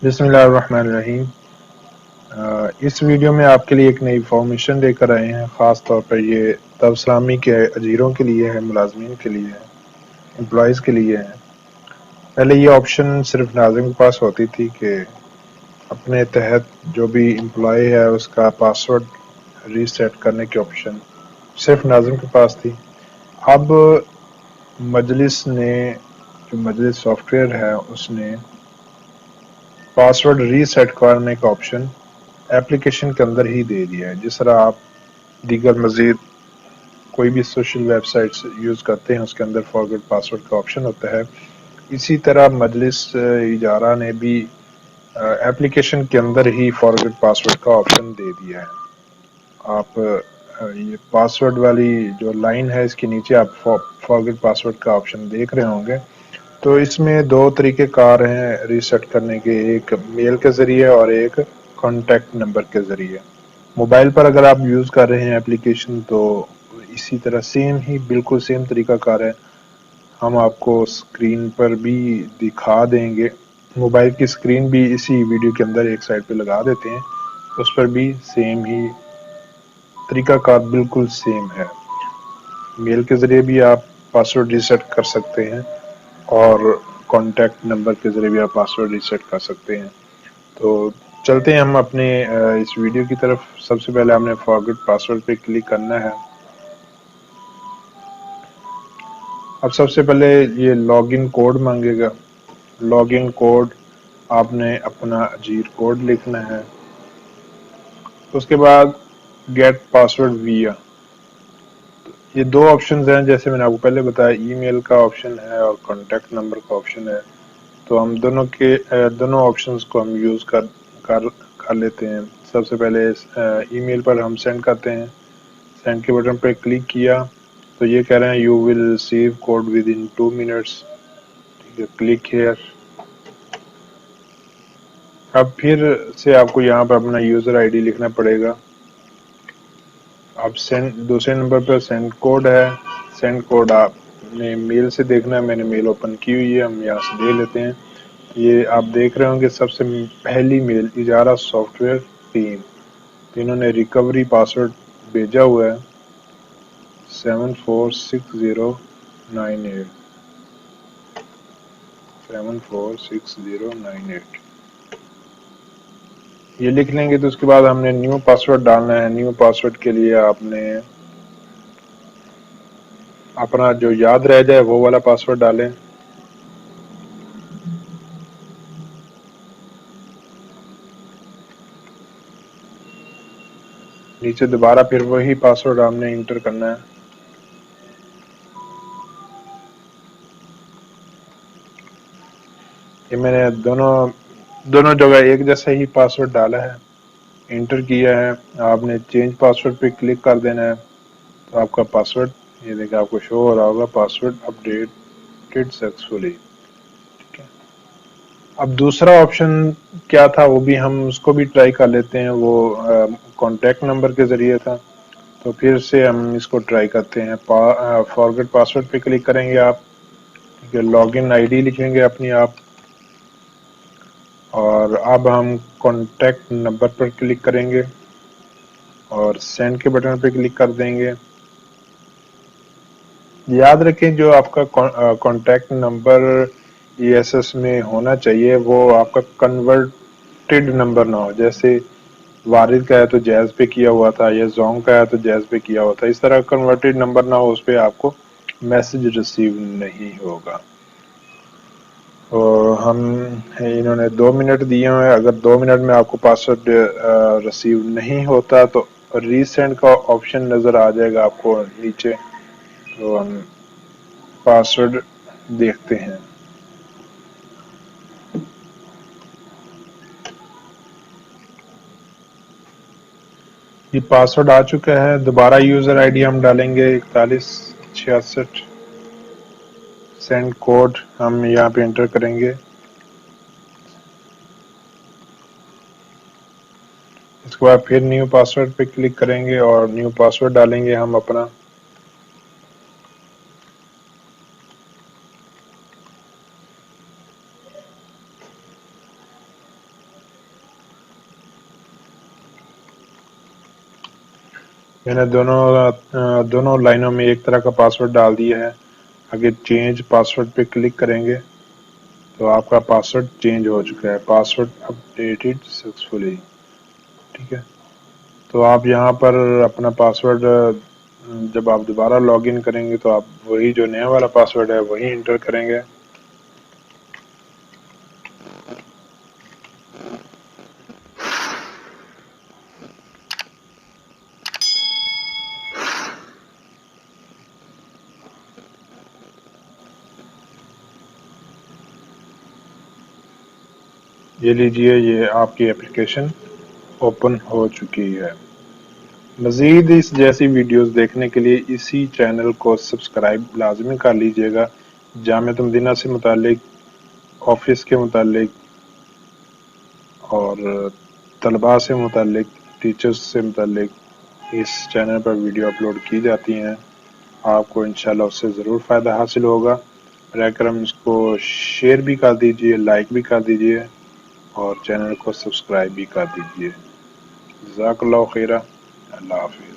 बिस्मिल्लाहिर्रहमानिर्रहीम। इस वीडियो में आपके लिए एक नई इंफॉर्मेशन लेकर आए हैं। ख़ास तौर पर ये तबसलामी के अजीरों के लिए है, मुलाजमीन के लिए है, एम्प्लॉयज़ के लिए है। पहले ये ऑप्शन सिर्फ नाज़िम के पास होती थी कि अपने तहत जो भी एम्प्लॉय है उसका पासवर्ड रीसेट करने की ऑप्शन सिर्फ नाज़िम के पास थी। अब मजलिस ने, जो मजलिस सॉफ्टवेयर है, उसने पासवर्ड रीसेट करने का ऑप्शन एप्लीकेशन के अंदर ही दे दिया है। जिस तरह आप दीगर मजीद कोई भी सोशल वेबसाइट्स यूज़ करते हैं उसके अंदर फॉरगेट पासवर्ड का ऑप्शन होता है, इसी तरह मजलिस इजारा ने भी एप्लीकेशन के अंदर ही फॉरगेट पासवर्ड का ऑप्शन दे दिया है। आप ये पासवर्ड वाली जो लाइन है इसके नीचे आप फॉरगेट पासवर्ड का ऑप्शन देख रहे होंगे। तो इसमें दो तरीके कार हैं रीसेट करने के, एक मेल के ज़रिए और एक कॉन्टैक्ट नंबर के ज़रिए। मोबाइल पर अगर आप यूज़ कर रहे हैं एप्लीकेशन तो इसी तरह सेम ही बिल्कुल सेम तरीका कार है। हम आपको स्क्रीन पर भी दिखा देंगे, मोबाइल की स्क्रीन भी इसी वीडियो के अंदर एक साइड पे लगा देते हैं, उस पर भी सेम ही तरीका कार बिल्कुल सेम है। मेल के ज़रिए भी आप पासवर्ड रीसेट कर सकते हैं और कॉन्टैक्ट नंबर के ज़रिए भी आप पासवर्ड रीसेट कर सकते हैं। तो चलते हैं हम अपने इस वीडियो की तरफ। सबसे पहले हमने फॉरगेट पासवर्ड पे क्लिक करना है। अब सबसे पहले ये लॉगिन कोड मांगेगा। लॉगिन कोड आपने अपना अजीर कोड लिखना है। उसके बाद गेट पासवर्ड विया, ये दो ऑप्शंस हैं जैसे मैंने आपको पहले बताया, ईमेल का ऑप्शन है और कॉन्टैक्ट नंबर का ऑप्शन है। तो हम दोनों ऑप्शंस को हम यूज़ कर लेते हैं। सबसे पहले ईमेल पर हम सेंड करते हैं। सेंड के बटन पर क्लिक किया तो ये कह रहे हैं you will receive code with in 2 minutes. ठीक है, क्लिक हियर। अब फिर से आपको यहाँ पर अपना यूज़र आईडी लिखना पड़ेगा। अब सेंड दूसरे नंबर पर सेंड कोड है। सेंड कोड आपने मेल से देखना है, मैंने मेल ओपन की हुई है, हम यहाँ से दे लेते हैं। ये आप देख रहे होंगे सबसे पहली मेल इजारा सॉफ्टवेयर टीम, तो इन्होंने रिकवरी पासवर्ड भेजा हुआ है 746098 746098। ये लिख लेंगे तो उसके बाद हमने न्यू पासवर्ड डालना है। न्यू पासवर्ड के लिए आपने अपना जो याद रह जाए वो वाला पासवर्ड डालें। नीचे दोबारा फिर वही पासवर्ड हमने इंटर करना है। ये मैंने दोनों जगह एक जैसा ही पासवर्ड डाला है, इंटर किया है। आपने चेंज पासवर्ड पे क्लिक कर देना है तो आपका पासवर्ड ये देखिए आपको शो हो रहा होगा, पासवर्ड अपडेटेड सक्सेसफुली। ठीक है, अब दूसरा ऑप्शन क्या था वो भी हम उसको भी ट्राई कर लेते हैं। वो कॉन्टैक्ट नंबर के जरिए था, तो फिर से हम इसको ट्राई करते हैं। फॉरगेट पासवर्ड पे क्लिक करेंगे आप। ठीक है, लॉगिन आईडी लिखेंगे अपनी आप, और अब हम कॉन्टैक्ट नंबर पर क्लिक करेंगे और सेंड के बटन पर क्लिक कर देंगे। याद रखें जो आपका कॉन्टैक्ट नंबर ईएसएस में होना चाहिए वो आपका कन्वर्टेड नंबर ना हो। जैसे वारिद का है तो जैज़ पे किया हुआ था, या जोंग का है तो जैज़ पे किया हुआ था, इस तरह कन्वर्टेड नंबर ना हो, उस पर आपको मैसेज रिसीव नहीं होगा। और हम इन्होंने 2 मिनट दिए हुए हैं। अगर 2 मिनट में आपको पासवर्ड रिसीव नहीं होता तो रीसेंड का ऑप्शन नज़र आ जाएगा आपको नीचे, तो हम पासवर्ड देखते हैं। ये पासवर्ड आ चुका है। दोबारा यूज़र आईडी हम डालेंगे 4166। सेंड कोड हम यहाँ पे एंटर करेंगे। इसके बाद फिर न्यू पासवर्ड पे क्लिक करेंगे और न्यू पासवर्ड डालेंगे हम अपना। میں نے دونوں لائنوں میں ایک طرح کا پاسورڈ ڈال دیا ہے. اگر چینج پاسورڈ پہ کلک کریں گے تو آپ کا پاسورڈ چینج ہو چکا ہے. Password updated successfully. ٹھیک ہے، تو آپ یہاں پر اپنا پاسورڈ جب آپ دوبارہ لاگ ان کریں گے تو آپ وہی جو نیا والا پاسورڈ ہے وہی انٹر کریں گے. یہ لیجئے، یہ آپ کی اپلیکیشن اوپن ہو چکی ہے. مزید اس جیسی ویڈیوز دیکھنے کے لیے اسی چینل کو سبسکرائب لازمی کر لیجئے گا. جامعہ مدینہ سے متعلق، آفس کے متعلق اور طلباء سے متعلق، ٹیچرز سے متعلق اس چینل پر ویڈیو اپلوڈ کی جاتی ہیں. آپ کو انشاءاللہ اس سے ضرور فائدہ حاصل ہوگا. براہ کرم اس کو شیئر بھی کر دیجئے، لائک بھی کر دیجئے اور چینل کو سبسکرائب بھی کر دیجئے. جزاک اللہ خیرہ. اللہ حافظ.